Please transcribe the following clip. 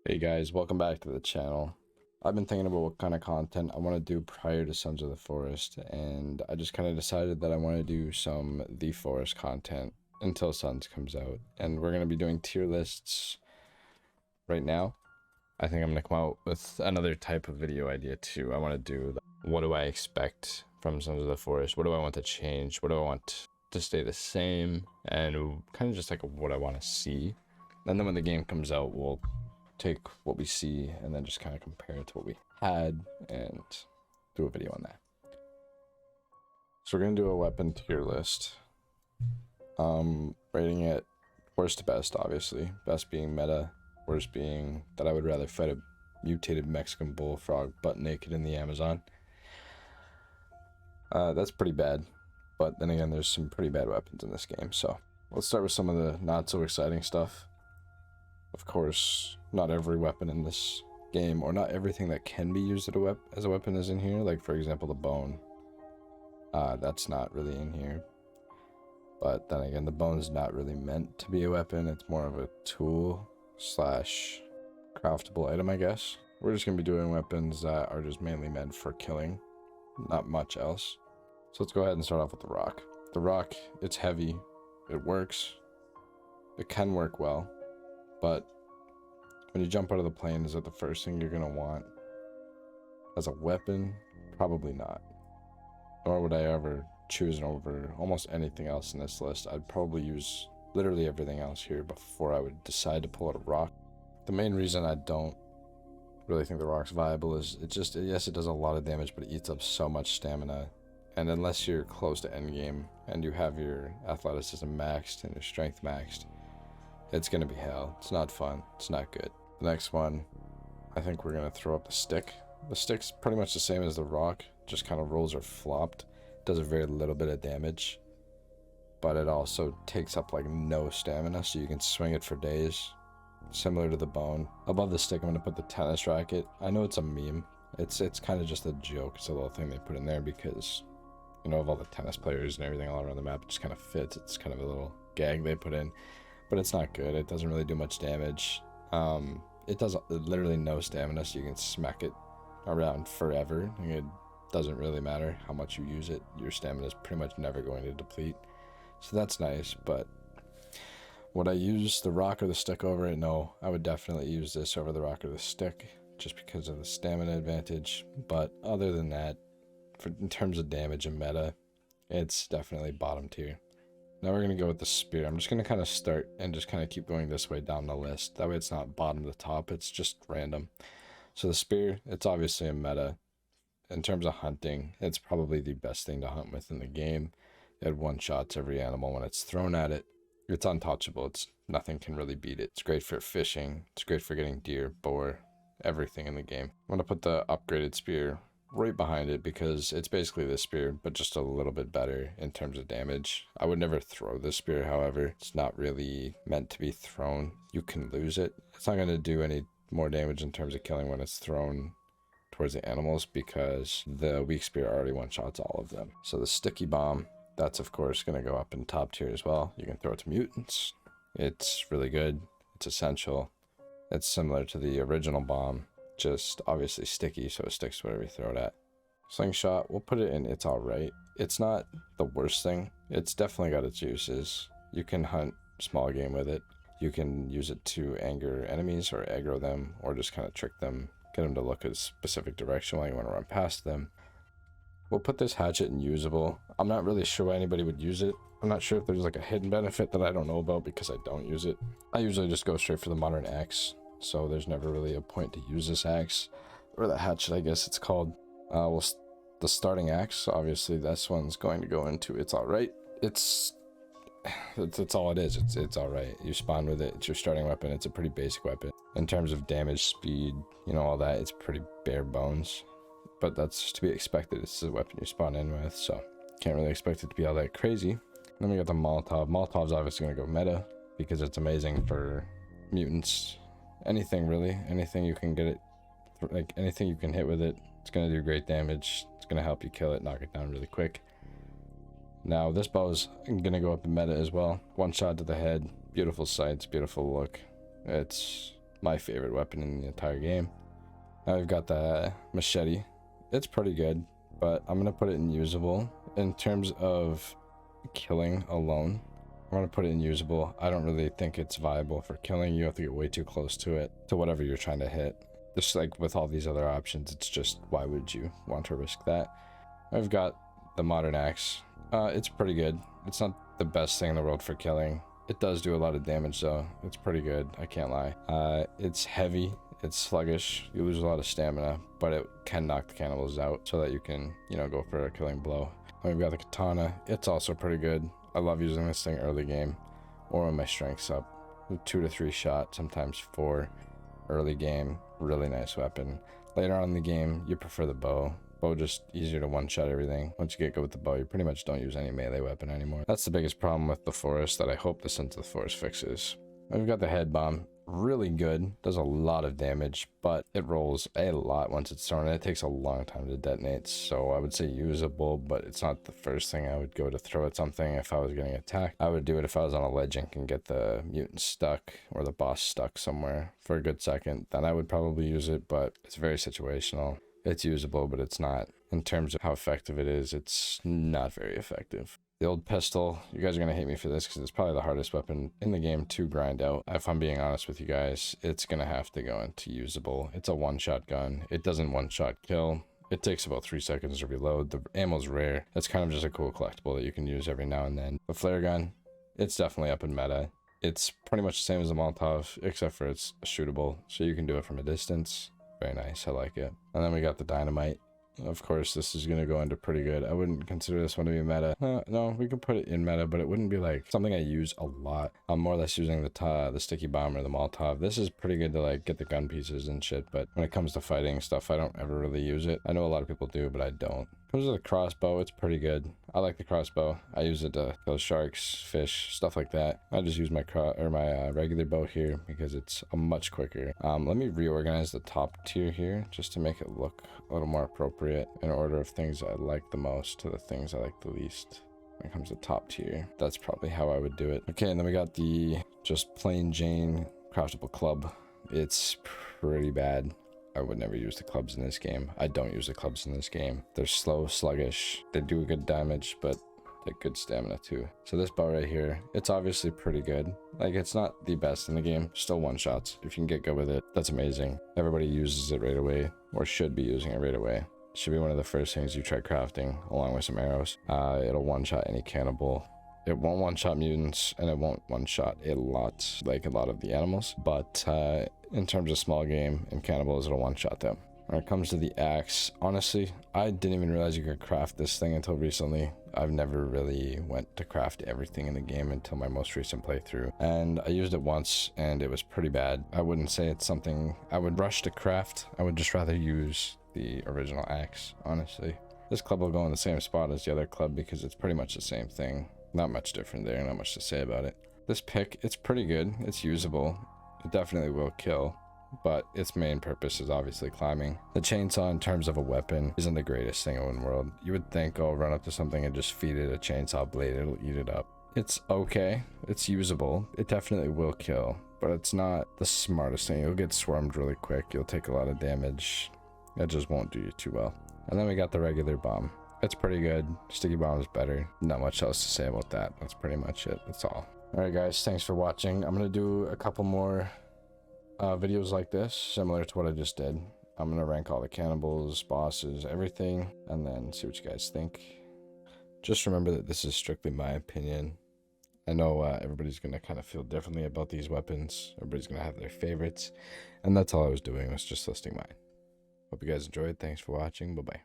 Hey guys, welcome back to the channel. I've been thinking about what kind of content I want to do prior to Sons of the Forest, and I just kind of decided that I want to do some The Forest content until Sons comes out. And we're going to be doing tier lists right now. I think I'm going to come out with another type of video idea too. I want to do what do I expect from Sons of the Forest? What do I want to change? What do I want to stay the same? And kind of just like what I want to see. And then when the game comes out, we'll take what we see and then just kind of compare it to what we had and do a video on that. So we're gonna do a weapon tier list. Rating it worst to best, obviously. Best being meta, worst being that I would rather fight a mutated Mexican bullfrog butt naked in the Amazon. That's pretty bad, but then again, there's some pretty bad weapons in this game. So let's start with some of the not so exciting stuff. Of course, not every weapon in this game, or not everything that can be used as a weapon is in here. Like, for example, the bone. That's not really in here. But then again, the bone's not really meant to be a weapon. It's more of a tool slash craftable item, I guess. We're just going to be doing weapons that are just mainly meant for killing, not much else. So let's go ahead and start off with the rock. The rock, it's heavy. It works. It can work well. But when you jump out of the plane, is that the first thing you're going to want as a weapon? Probably not. Nor would I ever choose it over almost anything else in this list. I'd probably use literally everything else here before I would decide to pull out a rock. The main reason I don't really think the rock's viable is yes, it does a lot of damage, but it eats up so much stamina. And unless you're close to endgame and you have your athleticism maxed and your strength maxed, it's gonna be hell. It's not fun. It's not good. The next one, I think we're gonna throw up the stick. The stick's pretty much the same as the rock, just kind of rolls or flopped. Does a very little bit of damage, but it also takes up like no stamina, so you can swing it for days. Similar to the bone. Above the stick, I'm gonna put the tennis racket. I know it's a meme. It's kind of just a joke. It's a little thing they put in there because, you know, of all the tennis players and everything all around the map, it just kind of fits. It's kind of a little gag they put in. But it's not good. It doesn't really do much damage. It does literally no stamina, so you can smack it around forever. It doesn't really matter how much you use it. Your stamina is pretty much never going to deplete. So that's nice, but would I use the rock or the stick over it? No, I would definitely use this over the rock or the stick just because of the stamina advantage. But other than that, in terms of damage and meta, it's definitely bottom tier. Now we're going to go with the spear. I'm just going to kind of start and just kind of keep going this way down the list. That way it's not bottom to top, it's just random. So the spear, it's obviously a meta. In terms of hunting, it's probably the best thing to hunt with in the game. It one-shots every animal when it's thrown at it. It's untouchable. Nothing can really beat it. It's great for fishing. It's great for getting deer, boar, everything in the game. I'm going to put the upgraded spear right behind it because it's basically the spear, but just a little bit better in terms of damage. I would never throw the spear, however. It's not really meant to be thrown. You can lose it. It's not going to do any more damage in terms of killing when it's thrown towards the animals because the weak spear already one-shots all of them. So the sticky bomb, that's of course going to go up in top tier as well. You can throw it to mutants. It's really good. It's essential. It's similar to the original bomb, just obviously sticky, so it sticks to whatever you throw it at. Slingshot, we'll put it in it's alright. It's not the worst thing. It's definitely got its uses. You can hunt small game with it. You can use it to anger enemies or aggro them, or just kind of trick them, get them to look a specific direction while you want to run past them. We'll put this hatchet in usable. I'm not really sure why anybody would use it. I'm not sure if there's like a hidden benefit that I don't know about because I don't use it. I usually just go straight for the modern axe, so there's never really a point to use this axe, or the hatchet I guess it's called. The starting axe, obviously this one's going to go into it's alright. It's all it is. It's alright. You spawn with it. It's your starting weapon. It's a pretty basic weapon. In terms of damage, speed, you know, all that, it's pretty bare bones. But that's to be expected. It's a weapon you spawn in with, so can't really expect it to be all that crazy. Then we got the Molotov. Molotov's obviously going to go meta because it's amazing for mutants. Anything really. Anything you can get it, like anything you can hit with it, it's going to do great damage. It's going to help you kill it, knock it down really quick. Now this bow's going to go up in meta as well. One shot to the head. Beautiful sights, beautiful look. It's my favorite weapon in the entire game. Now we've got the machete. It's pretty good, but I'm gonna put it in usable. In terms of killing alone, I'm gonna put it in usable. I don't really think it's viable for killing. You have to get way too close to it, to whatever you're trying to hit. Just like with all these other options, it's just, why would you want to risk that? I've got the modern axe. It's pretty good. It's not the best thing in the world for killing. It does do a lot of damage though. It's pretty good, I can't lie. It's heavy, it's sluggish, you lose a lot of stamina, but it can knock the cannibals out so that you can, you know, go for a killing blow. Then we've got the katana. It's also pretty good. I love using this thing early game or when my strength's up. 2 to 3 shot, sometimes 4 early game. Really nice weapon. Later on in the game, you prefer the bow. Bow just easier to one-shot everything. Once you get good with the bow, you pretty much don't use any melee weapon anymore. That's the biggest problem with the forest that I hope the Sons of the Forest fixes. We've got the head bomb. Really good. Does a lot of damage, but it rolls a lot once it's thrown. It takes a long time to detonate, so I would say usable, but it's not the first thing I would go to throw at something if I was getting attacked. I would do it if I was on a ledge and can get the mutant stuck or the boss stuck somewhere for a good second. Then I would probably use it, but it's very situational. It's usable, but it's not. In terms of how effective it is, it's not very effective. The old pistol, you guys are going to hate me for this because it's probably the hardest weapon in the game to grind out. If I'm being honest with you guys, it's going to have to go into usable. It's a one-shot gun. It doesn't one-shot kill. It takes about 3 seconds to reload. The ammo's rare. It's kind of just a cool collectible that you can use every now and then. The flare gun, it's definitely up in meta. It's pretty much the same as the Molotov, except for it's shootable, so you can do it from a distance. Very nice, I like it. And then we got the dynamite. Of course, this is going to go into pretty good. I wouldn't consider this one to be meta. No, we could put it in meta, but it wouldn't be like something I use a lot. I'm more or less using the sticky bomb or the Molotov. This is pretty good to like get the gun pieces and shit, but when it comes to fighting stuff, I don't ever really use it. I know a lot of people do, but I don't. Comes with the crossbow, it's pretty good. I like the crossbow. I use it to kill sharks, fish, stuff like that. I just use my regular bow here because it's much quicker. Let me reorganize the top tier here just to make it look a little more appropriate in order of things I like the most to the things I like the least. When it comes to top tier, that's probably how I would do it. Okay, and then we got the just plain Jane craftable club. It's pretty bad. I would never use the clubs in this game. I don't use the clubs in this game. They're slow, sluggish. They do good damage, but they're good stamina too. So this bow right here, it's obviously pretty good. Like, it's not the best in the game. Still one shots. If you can get good with it, that's amazing. Everybody uses it right away, or should be using it right away. It should be one of the first things you try crafting, along with some arrows. It'll one-shot any cannibal. It won't one-shot mutants, and it won't one-shot a lot, like a lot of the animals. But in terms of small game and cannibals, it'll one-shot them. When it comes to the axe, honestly, I didn't even realize you could craft this thing until recently. I've never really went to craft everything in the game until my most recent playthrough. And I used it once, and it was pretty bad. I wouldn't say it's something I would rush to craft. I would just rather use the original axe, honestly. This club will go in the same spot as the other club because it's pretty much the same thing. Not much different there, not much to say about it. This pick, it's pretty good. It's usable. It definitely will kill, but its main purpose is obviously climbing. The chainsaw, in terms of a weapon, isn't the greatest thing in the world. You would think, oh, run up to something and just feed it a chainsaw blade, it'll eat it up. It's okay. It's usable. It definitely will kill, but it's not the smartest thing. You'll get swarmed really quick. You'll take a lot of damage. It just won't do you too well. And then we got the regular bomb. It's pretty good. Sticky bomb is better. Not much else to say about that. That's pretty much it. That's all. Alright guys, thanks for watching. I'm going to do a couple more videos like this, similar to what I just did. I'm going to rank all the cannibals, bosses, everything, and then see what you guys think. Just remember that this is strictly my opinion. I know everybody's going to kind of feel differently about these weapons. Everybody's going to have their favorites. And that's all I was doing, was just listing mine. Hope you guys enjoyed. Thanks for watching. Bye-bye.